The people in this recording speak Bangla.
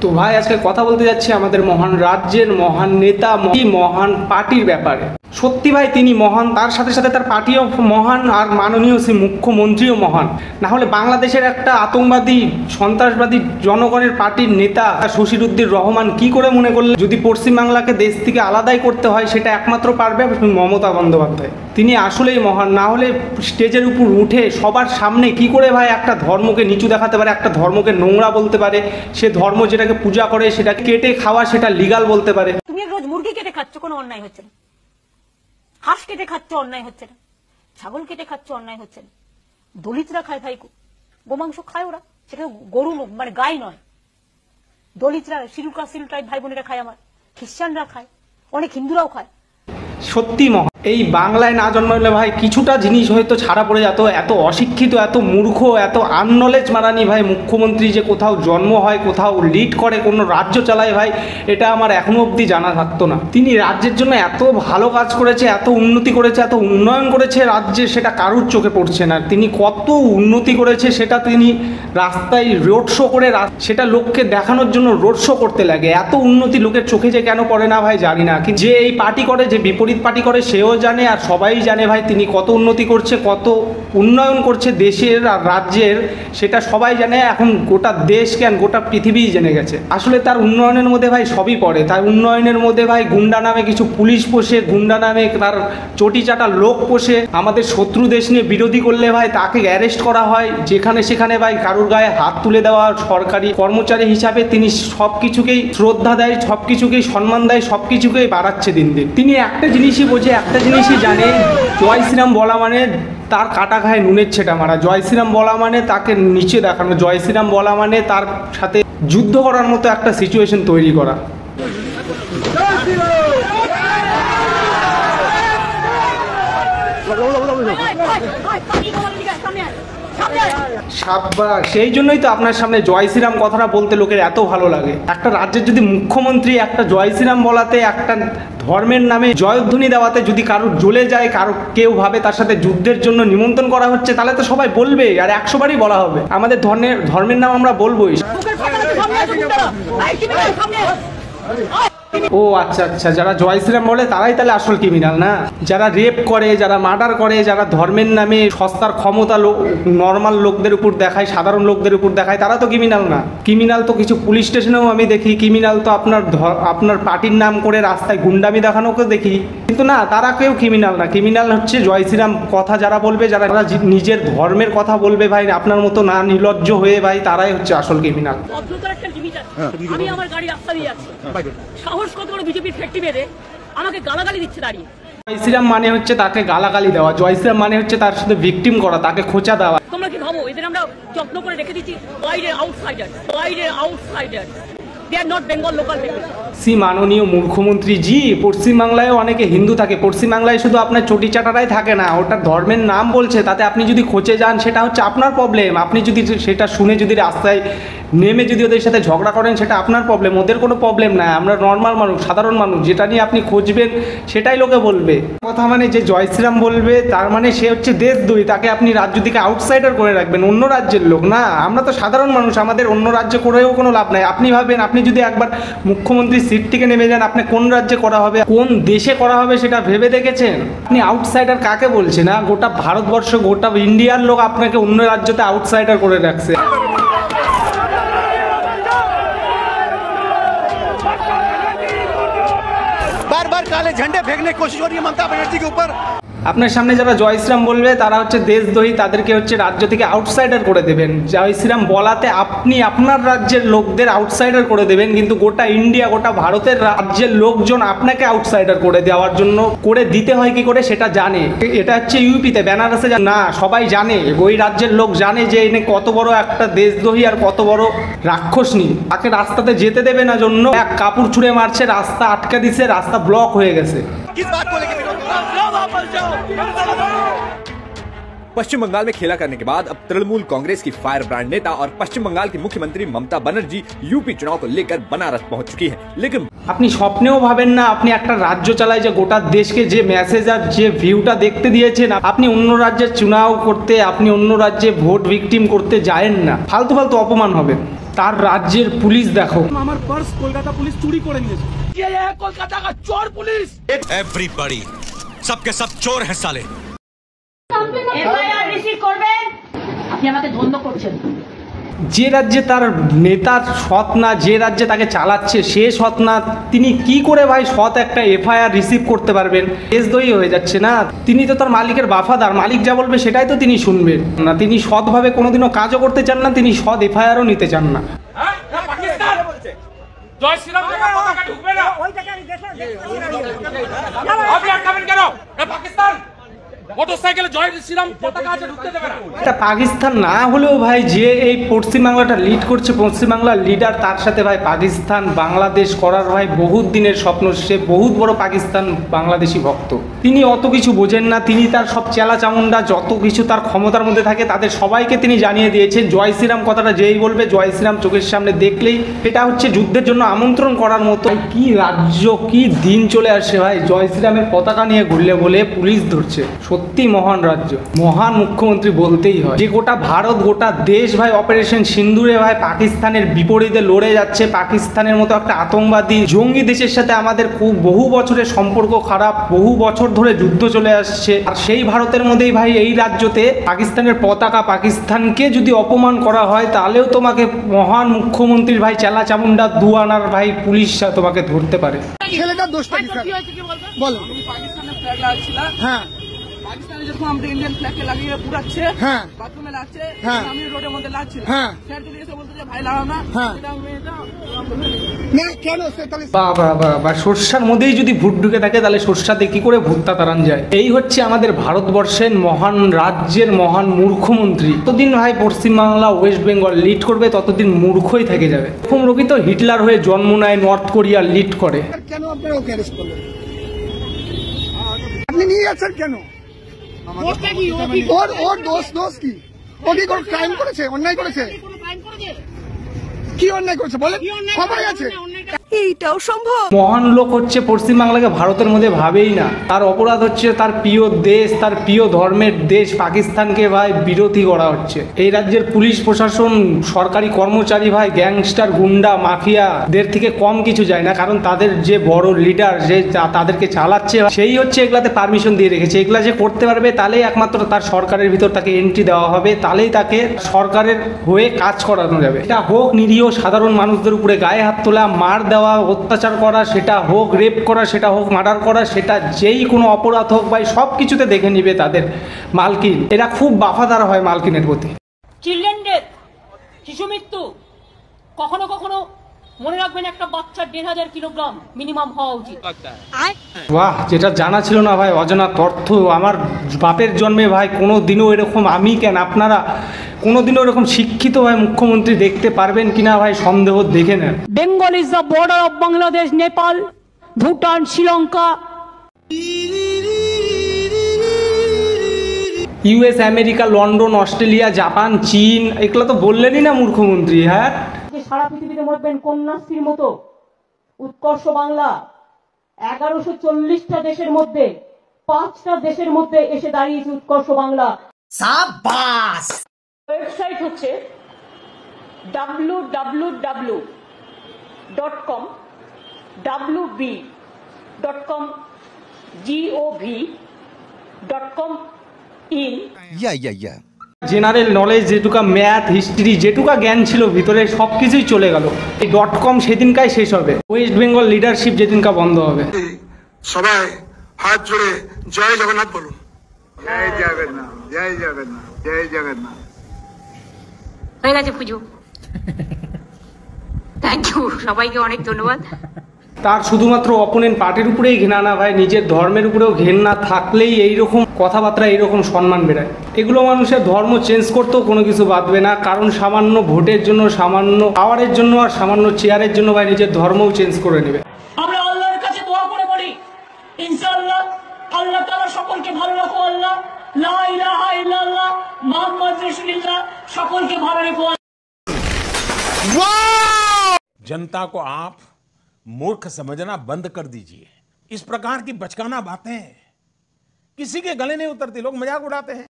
তো ভাই আজকে কথা বলতে যাচ্ছি আমাদের মহান রাজ্যের মহান নেতা মহান পার্টির ব্যাপারে। সত্যি ভাই তিনি মহান, তার সাথে সাথে তার পার্টিও মহান, আর মাননীয় সেই মুখ্যমন্ত্রীও মহান। না হলে বাংলাদেশের একটা আতঙ্কবাদী সন্ত্রাসবাদী জনগণের পার্টির নেতা শশীরুদ্দির রহমান কি করে মনে করলেন যদি পশ্চিমবাংলাকে দেশ থেকে আলাদাই করতে হয়, সেটা একমাত্র পারবে মমতা বন্দ্যোপাধ্যায়। তিনি আসলেই মহান। না হলে স্টেজের উপর উঠে সবার সামনে কি করে ভাই একটা ধর্মকে নিচু দেখাতে পারে, একটা ধর্মকে নোংরা বলতে পারে, সে ধর্ম যেটাকে পূজা করে সেটা কেটে খাওয়া সেটা লিগাল বলতে পারে। তুমি রোজ মুরগি কেটে খাচ্ছ, কোনো অন্যায় হচ্ছে না। হাঁস কেটে খাচ্ছ, অন্যায় হচ্ছে না। ছাগল কেটে খাচ্ছ, অন্যায় হচ্ছে না। দলিতরা খায় ভাই, গোমাংস খায় ওরা, সেটা গরু মানে গাই নয়। দলিতরা শিরুকা সিলটাই ভাই বোনেরা খায়, আমার খ্রিস্টানরা খায়, অনেক হিন্দুরাও খায়। সত্যি মহান। এই বাংলায় না জন্মালে ভাই কিছুটা জিনিস হয়তো ছাড়া পড়ে যেত। এত অশিক্ষিত, এত মূর্খ, এত আননলেজ মারানি ভাই মুখ্যমন্ত্রী যে কোথাও জন্ম হয়, কোথাও লিড করে, কোনো রাজ্য চালায় ভাই, এটা আমার এখনো অবধি জানা থাকতো না। তিনি রাজ্যের জন্য এত ভালো কাজ করেছে, এত উন্নতি করেছে, এত উন্নয়ন করেছে রাজ্যে, সেটা কারুর চোখে পড়ছে না। তিনি কত উন্নতি করেছে সেটা তিনি রাস্তায় রোড শো করে সেটা লোককে দেখানোর জন্য রোড শো করতে লাগে। এত উন্নতি লোকের চোখে যে কেন পড়ে না ভাই জানি না। যে এই পার্টি করে, যে বিপরীত পার্টি করে, সেও জানে আর সবাই জানে ভাই তিনি কত উন্নতি করছে, কত উন্নয়ন করছে দেশের আর রাজ্যের, সেটা সবাই জানে। এখন গোটা দেশ কেন গোটা পৃথিবী জেনে গেছে। আসলে তার উন্নয়নের মধ্যে ভাই সবই পড়ে। তার উন্নয়নের মধ্যে ভাই গুন্ডা নামে কিছু পুলিশ পোষে, গুন্ডা নামে তার চটি চাটা লোক পোষে, আমাদের শত্রু দেশ নিয়ে বিরোধী করলে ভাই তাকে অ্যারেস্ট করা হয়, যেখানে সেখানে ভাই কারুর গায়ে হাত তুলে দেওয়া। সরকারি কর্মচারী হিসাবে তিনি সব কিছুকেই শ্রদ্ধা দেয়, সব কিছুকেই সম্মান দেয়, সব কিছুকেই বাড়াচ্ছে দিন দিন। তিনি একটা জিনিসই বোঝে, একটা জিনিসই জানে, জয় শ্রীরাম বলা মানে তার কাটা খায় নুনের ছেটা মারা। জয় শ্রীরাম বলা মানে তাকে নিচে দেখানো। জয় শ্রীরাম বলা মানে তার সাথে যুদ্ধ করার মতো একটা সিচুয়েশন তৈরি করা। সেই জন্যই তো আপনার সামনে জয় শ্রীরাম কথাটা বলতে লোকের এত ভালো লাগে। একটা রাজ্যের যদি মুখ্যমন্ত্রী একটা জয় শ্রীরাম বলাতে, একটা ধর্মের নামে জয়ধ্বনি দেওয়াতে যদি কারোর জ্বলে যায়, কারো কেউ ভাবে তার সাথে যুদ্ধের জন্য নিমন্ত্রণ করা হচ্ছে, তাহলে তো সবাই বলবে আর 100 বারই বলা হবে। আমাদের ধর্মের নাম আমরা বলবোই। ও আচ্ছা আচ্ছা, যারা জয় শ্রীরাম বলে তারাই তাহলে আসল ক্রিমিনাল না? যারা রেপ করে, যারা মার্ডার করে, যারা ধর্মের নামে সস্তার ক্ষমতা নর্মাল লোকদের উপর দেখায়, সাধারণ লোকদের উপর দেখায়, তারা তো ক্রিমিনাল না। ক্রিমিনাল তো কিছু পুলিশ স্টেশনেও আমি দেখি, ক্রিমিনাল তো আপনার পার্টির নাম করে রাস্তায় গুন্ডামি দেখানোকেও দেখি, কিন্তু না, তারা কেউ ক্রিমিনাল না। ক্রিমিনাল হচ্ছে জয় শ্রীরাম কথা যারা বলবে, যারা নিজের ধর্মের কথা বলবে ভাই আপনার মতো না নির্লজ্জ হয়ে, ভাই তারাই হচ্ছে আসল ক্রিমিনাল। আমি আমার গাড়ি রাস্তা দিয়ে যাচ্ছি, সাহস কত বড় বিজেপির ফ্যাক্টরি বেঁধে আমাকে গালাগালি দিচ্ছে দাঁড়িয়ে। জয় শ্রীরাম মানে হচ্ছে তাকে গালাগালি দেওয়া, জয় শ্রীরাম মানে হচ্ছে তার সাথে ভিকটিম করা, তাকে খোঁচা দেওয়া। তোমরা কি ভাবো এদের আমরা যত্ন করে রেখে দিচ্ছি? বাইরের outsider, they are not Bengal local people. মাননীয় মুখ্যমন্ত্রী জি, পশ্চিমবাংলায় অনেকে হিন্দু থাকে, পশ্চিমবাংলায় শুধু আপনার চটি চাটারাই থাকে না, ওটা ধর্মের নাম বলছে, তাতে আপনি যদি খোঁচে যান সেটা হচ্ছে আপনার প্রবলেম। আপনি যদি সেটা শুনে যদি রাস্তায় নেমে যদি ওদের সাথে ঝগড়া করেন, সেটা আপনার প্রবলেম, ওদের কোনো প্রবলেম না। আমরা নর্মাল মানুষ, সাধারণ মানুষ, যেটা নিয়ে আপনি খুঁজবেন সেটাই লোকে বলবে। কথা মানে যে জয় শ্রীরাম বলবে তার মানে সে হচ্ছে দেশদ্রোহী, তাকে আপনি রাজ্য থেকে আউটসাইডার করে রাখবেন, অন্য রাজ্যের লোক না। আমরা তো সাধারণ মানুষ, আমাদের অন্য রাজ্যে করেও কোনো লাভ নাই। আপনি ভাবেন আপনি যদি একবার মুখ্যমন্ত্রীর সিট থেকে নেমে যান, আপনি কোন রাজ্যে করা হবে, কোন দেশে করা হবে সেটা ভেবে দেখেছেন? আপনি আউটসাইডার কাকে বলছেন? না, গোটা ভারতবর্ষ, গোটা ইন্ডিয়ার লোক আপনাকে অন্য রাজ্যতে আউটসাইডার করে রাখছে। बार-बार काले झंडे फेंकने की कोशिश हो रही है ममता बनर्जी के ऊपर। আপনার সামনে যারা জয় শ্রীরাম বলবে তারা হচ্ছে দেশদ্রোহী, তাদেরকে হচ্ছে রাজ্য থেকে আউটসাইডার করে দেবেন। জয় শ্রীরাম বলাতে আপনি আপনার রাজ্যের লোকদের আউটসাইডার করে দেবেন, কিন্তু গোটা ইন্ডিয়া, গোটা ভারতের রাজ্যের লোকজন আপনাকে আউটসাইডার করে দেওয়ার জন্য করে দিতে হয় কি করে সেটা জানে। এটা হচ্ছে ইউপিতে, বেনারসে না, সবাই জানে, ওই রাজ্যের লোক জানে যে এনে কত বড় একটা দেশদ্রোহী আর কত বড় রাক্ষসনী। তাকে রাস্তাতে যেতে দেবে না জন্য এক কাপড় ছুঁড়ে মারছে, রাস্তা আটকে দিছে, রাস্তা ব্লক হয়ে গেছে। पश्चिम बंगाल में खेला करने के बाद अब तृणमूल कांग्रेस की फायर ब्रांड नेता और पश्चिम बंगाल की मुख्यमंत्री ममता बनर्जी यूपी चुनाव को लेकर बनारस पहुंच चुकी हैं। लेकिन আপনি স্বপ্নেও ভাবেন না আপনি একটা রাজ্য চালায় যে গোটা দেশকে যে মেসেজ আর যে ভিউটা দেখতে দিয়েছেন, আপনি অন্য রাজ্যে চুনাও করতে, আপনি অন্য রাজ্যে ভোট ভিকটিম করতে যায়েন না, ফালতু ফালতু অপমান হবেন। তার রাজ্যের পুলিশ দেখো, আমার পার্স কলকাতা পুলিশ চুরি করে নিয়েছে। ये है कोलकाता का चोर पुलिस। एवरीबॉडी सबके सब चोर है साले। এফআইআর রিসিভ করবেন। আপনি আমাকে ধন্য করছেন। যে রাজ্যে তার নেতার সৎ না, যে রাজ্যে তাকে চালাচ্ছে সে সৎ না, তিনি কি করে ভাই সৎ একটা এফআইআর রিসিভ করতে পারবেন? দেশদ্রোহী হয়ে যাচ্ছে না। তিনি তো তার মালিকের বাফাদার, মালিক যা বলবে সেটাই তো তিনি শুনবেন না। তিনি সৎভাবে কোনোদিনও কাজও করতে চান না, তিনি সৎ এফআইআরও নিতে চান না। জয় শ্রীরাম পতাকা ঢুকবে না, আপনি আটকাবেন কেন? পাকিস্তান মোটরসাইকেলে জয় শ্রীরাম পতাকা আছে, ঢুকতে দেবে না। এটা পাকিস্তান না হলেও ভাই যে এই পশ্চিমবাংলাটা লিড করছে, পশ্চিমবাংলার লিডার, তার সাথে ভাই পাকিস্তান বাংলাদেশ করার ভাই বহুত দিনের স্বপ্ন। সে বহুত বড় পাকিস্তান বাংলাদেশি ভক্ত। তিনি অত কিছু বোঝেন না। তিনি তার সব চেলা চামুন্ডা যত কিছু তার ক্ষমতার মধ্যে থাকে তাদের সবাইকে তিনি জানিয়ে দিয়েছেন জয় শ্রীরাম কথাটা যেই বলবে জয় শ্রীরাম চোখের সামনে দেখলেই এটা হচ্ছে যুদ্ধের জন্য আমন্ত্রণ করার মতো। কি রাজ্য, কি দিন চলে আসে ভাই, জয় শ্রীরামের পতাকা নিয়ে ঘুরলে বলে পুলিশ ধরছে। সত্যি মহান রাজ্য, মহান মুখ্যমন্ত্রী বলতেই হয়। যে গোটা ভারত, গোটা দেশ ভাই অপারেশন সিন্দুরে ভাই পাকিস্তানের বিপরীতে লড়ে যাচ্ছে। পাকিস্তানের মতো একটা আতঙ্কবাদী জঙ্গি দেশের সাথে আমাদের খুব বহু বছরের সম্পর্ক খারাপ, বহু বছর ধরে যুদ্ধ চলে আসছে। আর সেই ভারতের মধ্যেই ভাই এই রাজ্যতে পাকিস্তানের পতাকা, পাকিস্তানকে যদি অপমান করা হয় তাহলেও তোমাকে মহান মুখ্যমন্ত্রীর ভাই চেলা চামুন্ডা দুয়ানার ভাই পুলিশ তোমাকে ধরতে পারে। ছেলেটা দোষটা বলো। পাকিস্তানের ফ্ল্যাগ লাগছিল, হ্যাঁ পাকিস্তানে যখন আমরা ইন্ডিয়ান ফ্ল্যাগকে লাগিয়ে পুরাচ্ছে, হ্যাঁ বাথরুমে লাগছে, হ্যাঁ আমি রোডের মধ্যে লাগছিল, হ্যাঁ স্যার যদি এসে বলতো যে ভাই লাগাও না, হ্যাঁ এটা আমি এটা না কেন সে তাহলে বা সর্ষার মধ্যেই যদি ভূত ঢুকে থাকে তাহলে সর্ষাতে কি করে ভূতটা তাড়ান যায়? এই হচ্ছে আমাদের ভারতবর্ষের মহান রাজ্যের মহান মূর্খমন্ত্রী। ততদিন ভাই পশ্চিমবাংলা ওয়েস্ট বেঙ্গল লিড করবে, ততদিন মূর্খই থেকে যাবে। এরকম রোগী তো হিটলার হয়ে জন্ম নেয়, নর্থ কোরিয়া লিড করে। কেন আপনারা ওকে অ্যারেস্ট করলেন? আপনি নিয়ে যাচ্ছেন কেন? ওর দোষ কি? ও কি কোনো ক্রাইম করেছে, অন্যায় করেছে? কি অন্যায় করেছে বলেন, সবাই আছে। এইটাও সম্ভব? মহান লোক হচ্ছে পশ্চিমবাংলাকে ভারতের মধ্যে ভাবেই না। তার অপরাধ হচ্ছে তার প্রিয় দেশ, তার প্রিয় ধর্মের দেশ পাকিস্তানকে ভাই বিরোধী করা হচ্ছে। এই রাজ্যের পুলিশ প্রশাসন, সরকারি কর্মচারী ভাই গ্যাংস্টার, গুন্ডা, মাফিয়াদের থেকে কম কিছু যায় না। কারণ তাদের যে বড় লিডার, যে তাদেরকে চালাচ্ছে, সেই হচ্ছে এগুলাতে পারমিশন দিয়ে রেখেছে। এগুলা যে করতে পারবে তাহলেই একমাত্র তার সরকারের ভিতর তাকে এন্ট্রি দেওয়া হবে, তাহলেই তাকে সরকারের হয়ে কাজ করানো যাবে। এটা হোক নিরীহ সাধারণ মানুষদের উপরে গায়ে হাত তোলা, মার দেওয়া, অত্যাচার করা, সেটা হোক রেপ করা, সেটা হোক মার্ডার করা, সেটা যেই কোনো অপরাধ হোক ভাই সব কিছুতে দেখে নিবে তাদের মালকিন। এরা খুব বাফাদার হয় মালকিনের প্রতি। চিলড্রেন ডেথ, শিশু মৃত্যু, কখনো কখনো মনে রাখবেন একটা বাচ্চার 1,500 কিলোগ্রাম মিনিমাম হওয়া উচিত। বাহ, যেটা জানা ছিল না ভাই, অজানা তথ্য। আমার বাপের জন্মে ভাই কোনো দিনও এরকম, আমি কেন আপনারা কোনোদিনও এরকম শিক্ষিত ভাই মুখ্যমন্ত্রী দেখতে পারবেন কিনা ভাই সন্দেহ, দেখে নেন। Bengal is the border of Bangladesh, Nepal, Bhutan, Sri Lanka. US, America, London, Australia, Japan, চীন, এগুলো তো বললেনই না মুখ্যমন্ত্রী। হ্যাঁ, সারা পৃথিবীতে মরবেন কন্যাশ্রীর মতো উৎকর্ষ বাংলা 1140টা দেশের মধ্যে 5টা দেশের মধ্যে এসে দাঁড়িয়েছে উৎকর্ষ বাংলা। সাবাস। ওয়েবসাইট হচ্ছে www.com wb.com gov.com in general knowledge যেটুকা, ম্যাথ, হিস্ট্রি, যেটুকা জ্ঞান ছিল ভিতরে সব কিছুই চলে গেল। এই .com সেদিনকাই শেষ হবে। ওয়েস্ট বেঙ্গল লিডারশিপ যেদিনকা বন্ধ হবে। সবাই হাত জোড়ে জয় জগন্নাথ বলুন। জয় জগন্নাথ, জয় জগন্নাথ, জয় জগন্নাথ। হয়ে গেছে পুজো। থ্যাংক ইউ, সবাইকে অনেক ধন্যবাদ। তার শুধুমাত্র অপোনেন্ট পার্টির উপরেই ঘৃণা না ভাই, নিজের ধর্মের উপরেও ঘৃণা থাকলেই এইরকম কথাবার্তা, এইরকম সম্মান বেড়ায়। এগুলো মানুষের ধর্ম চেঞ্জ করতেও কোনো কিছু বাঁধবে না। কারণ সামান্য ভোটের জন্য, সামান্য পাওয়ারের জন্য আর সামান্য চেয়ারের জন্য ভাই নিজের ধর্মও চেঞ্জ করে নেবে। আমরা আল্লাহর কাছে দোয়া করে বলি, ইনশাআল্লাহ আল্লাহ তাআলা সকলকে ভালো রাখো। আল্লাহ, লা ইলাহা ইল্লাল্লাহ মুহাম্মদ রাসূলুল্লাহ, সকলকে ভালো রেখো। जनता को आप मूर्ख समझना बंद कर दीजिए। इस प्रकार की बचकाना बातें किसी के गले नहीं उतरती, लोग मजाक उड़ाते हैं।